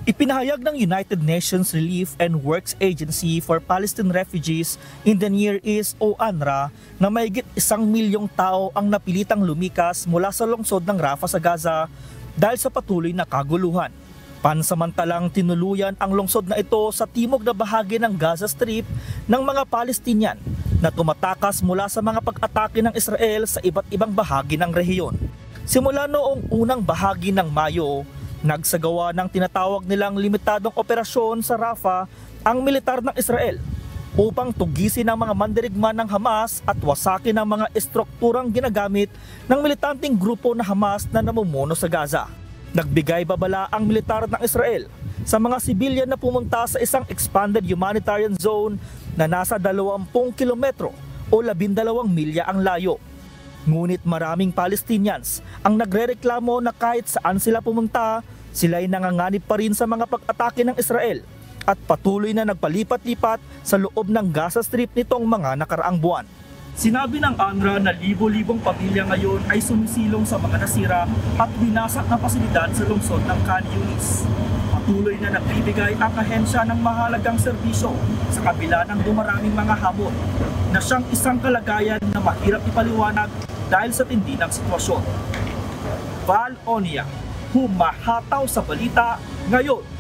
Ipinahayag ng United Nations Relief and Works Agency for Palestine Refugees in the Near East o UNRWA na mahigit 1 milyong tao ang napilitang lumikas mula sa lungsod ng Rafah sa Gaza dahil sa patuloy na kaguluhan. Pansamantalang tinuluyan ang lungsod na ito sa timog na bahagi ng Gaza Strip ng mga Palestinian na tumatakas mula sa mga pag-atake ng Israel sa iba't ibang bahagi ng rehiyon. Simula noong unang bahagi ng Mayo, nagsagawa ng tinatawag nilang limitadong operasyon sa Rafah ang militar ng Israel upang tugisin ang mga mandirigma ng Hamas at wasakin ang mga estrukturang ginagamit ng militanteng grupo na Hamas na namumuno sa Gaza. Nagbigay babala ang militar ng Israel sa mga sibilyan na pumunta sa isang expanded humanitarian zone na nasa 20 kilometro o 12 milya ang layo. Ngunit maraming Palestinians ang nagrereklamo na kahit saan sila pumunta, sila'y nanganganib pa rin sa mga pag-atake ng Israel at patuloy na nagpalipat-lipat sa loob ng Gaza Strip nitong mga nakaraang buwan. Sinabi ng UNRWA na libo-libong pamilya ngayon ay sumisilong sa mga nasira at binasak na pasilidad sa lungsod ng Khan Yunis. Patuloy na nagbibigay ang ahensya ng mahalagang serbisyo sa kabila ng dumaraming mga hamon na siyang isang kalagayan na mahirap ipaliwanag dahil sa tindi ng sitwasyon. Val Onia, humahataw sa balita ngayon.